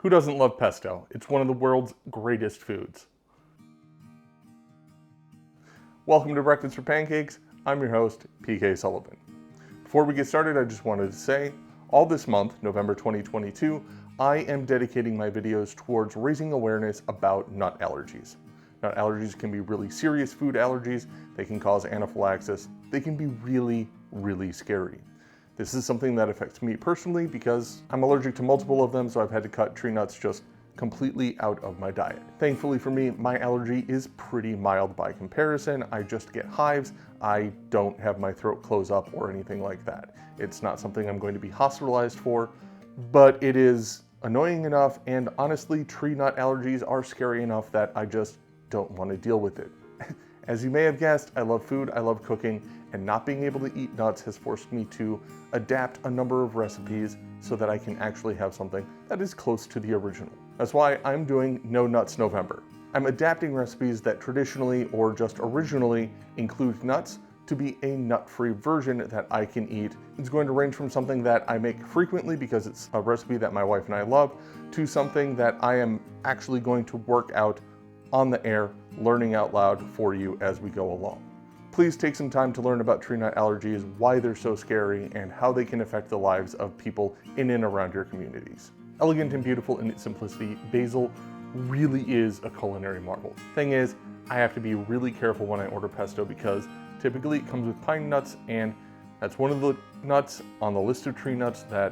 Who doesn't love pesto? It's one of the world's greatest foods. Welcome to Breakfast for Pancakes. I'm your host, PK Sullivan. Before we get started, I just wanted to say, all this month, November 2022, I am dedicating my videos towards raising awareness about nut allergies. Nut allergies can be really serious food allergies. They can cause anaphylaxis. They can be really, really scary. This is something that affects me personally because I'm allergic to multiple of them, so I've had to cut tree nuts just completely out of my diet. Thankfully for me, my allergy is pretty mild by comparison. I just get hives. I don't have my throat close up or anything like that. It's not something I'm going to be hospitalized for, but it is annoying enough, and honestly, tree nut allergies are scary enough that I just don't want to deal with it. As you may have guessed, I love food, I love cooking, and not being able to eat nuts has forced me to adapt a number of recipes so that I can actually have something that is close to the original. That's why I'm doing No Nuts November. I'm adapting recipes that traditionally or just originally include nuts to be a nut-free version that I can eat. It's going to range from something that I make frequently because it's a recipe that my wife and I love, to something that I am actually going to work out on the air, learning out loud for you as we go along. Please take some time to learn about tree nut allergies, why they're so scary, and how they can affect the lives of people in and around your communities. Elegant and beautiful in its simplicity, basil really is a culinary marvel. Thing is, I have to be really careful when I order pesto because typically it comes with pine nuts, and that's one of the nuts on the list of tree nuts that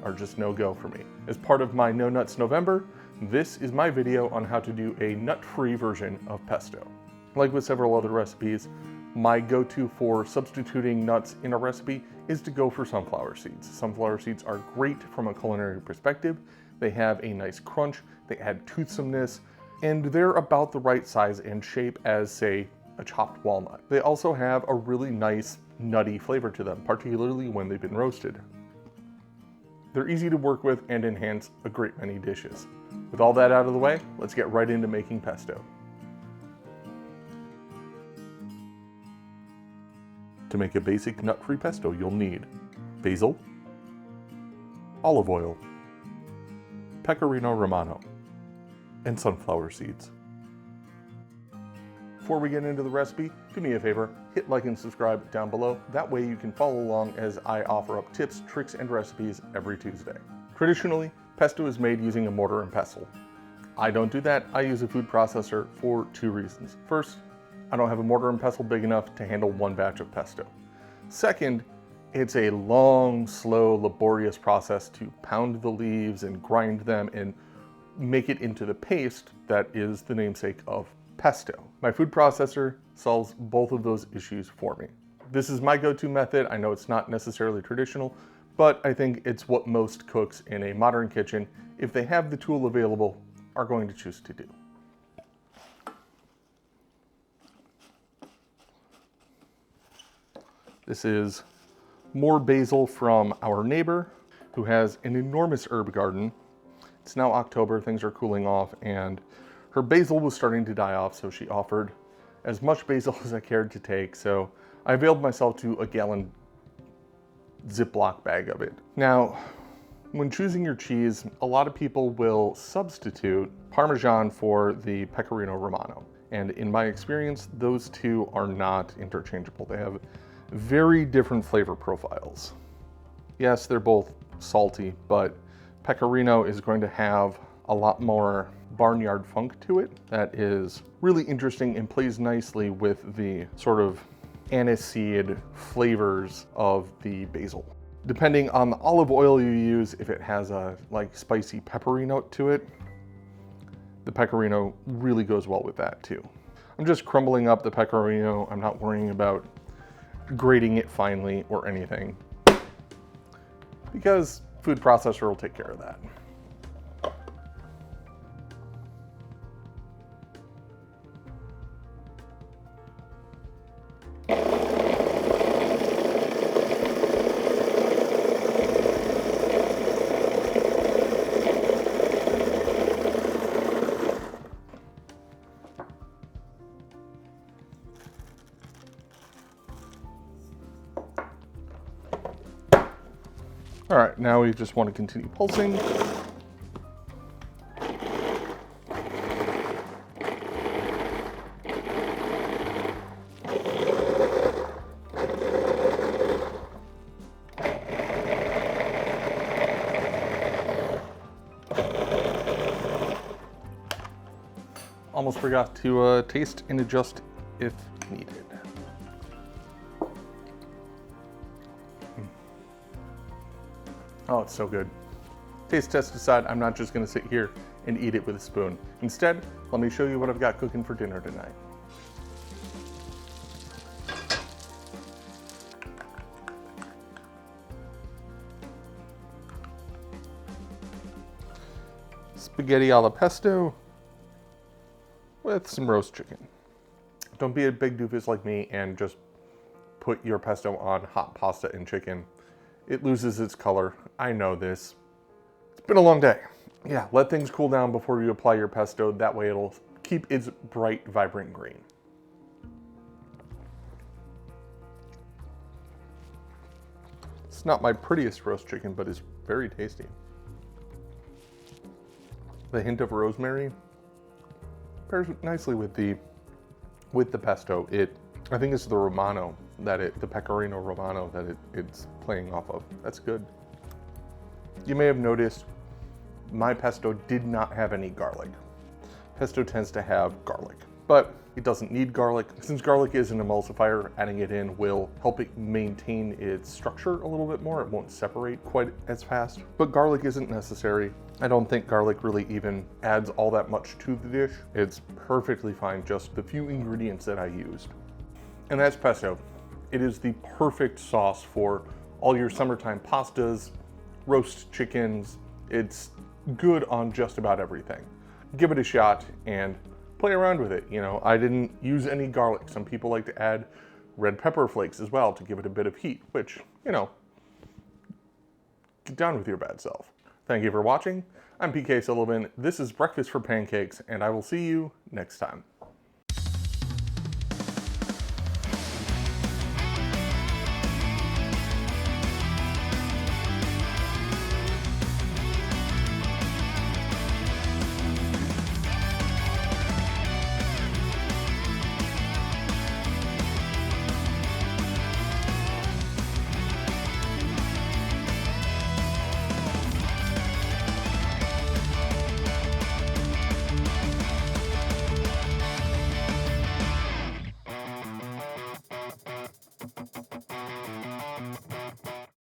are just no-go for me. As part of my No Nuts November, this is my video on how to do a nut-free version of pesto. Like with several other recipes, my go-to for substituting nuts in a recipe is to go for sunflower seeds. Sunflower seeds are great from a culinary perspective. They have a nice crunch, they add toothsomeness, and they're about the right size and shape as, say, a chopped walnut. They also have a really nice nutty flavor to them, particularly when they've been roasted. They're easy to work with and enhance a great many dishes. With all that out of the way, let's get right into making pesto. To make a basic nut-free pesto, you'll need basil, olive oil, pecorino romano, and sunflower seeds. Before we get into the recipe, do me a favor, hit like and subscribe down below. That way you can follow along as I offer up tips, tricks, and recipes every Tuesday. Traditionally, pesto is made using a mortar and pestle. I don't do that. I use a food processor for two reasons. First, I don't have a mortar and pestle big enough to handle one batch of pesto. Second, it's a long, slow, laborious process to pound the leaves and grind them and make it into the paste that is the namesake of pesto. My food processor solves both of those issues for me. This is my go-to method. I know it's not necessarily traditional, but I think it's what most cooks in a modern kitchen, if they have the tool available, are going to choose to do. This is more basil from our neighbor who has an enormous herb garden. It's now October, things are cooling off, and her basil was starting to die off, so she offered as much basil as I cared to take, so I availed myself to a gallon Ziploc bag of it. Now, when choosing your cheese, a lot of people will substitute Parmesan for the pecorino romano, and in my experience, those two are not interchangeable. They have very different flavor profiles. Yes, they're both salty, but pecorino is going to have a lot more barnyard funk to it that is really interesting and plays nicely with the sort of aniseed flavors of the basil. Depending on the olive oil you use, if it has a like spicy peppery note to it, the pecorino really goes well with that too. I'm just crumbling up the pecorino. I'm not worrying about grating it finely or anything because food processor will take care of that. All right, now we just want to continue pulsing. almost forgot to taste and adjust if needed. Oh, it's so good. Taste test aside, I'm not just gonna sit here and eat it with a spoon. Instead, let me show you what I've got cooking for dinner tonight. Spaghetti alla pesto with some roast chicken. Don't be a big doofus like me and just put your pesto on hot pasta and chicken. It loses its color. I know this. It's been a long day. Yeah, let things cool down before you apply your pesto. That way it'll keep its bright, vibrant green. It's not my prettiest roast chicken, but it's very tasty. The hint of rosemary pairs nicely with the pesto. I think it's the romano the pecorino romano that it's playing off of. That's good. You may have noticed my pesto did not have any garlic. Pesto tends to have garlic, but it doesn't need garlic. Since garlic is an emulsifier, adding it in will help it maintain its structure a little bit more. It won't separate quite as fast, but garlic isn't necessary. I don't think garlic really even adds all that much to the dish. It's perfectly fine, just the few ingredients that I used. And that's pesto. It is the perfect sauce for all your summertime pastas, roast chickens. It's good on just about everything. Give it a shot and play around with it. You know, I didn't use any garlic. Some people like to add red pepper flakes as well to give it a bit of heat, which, you know, get down with your bad self. Thank you for watching. I'm PK Sullivan. This is Breakfast for Pancakes, and I will see you next time.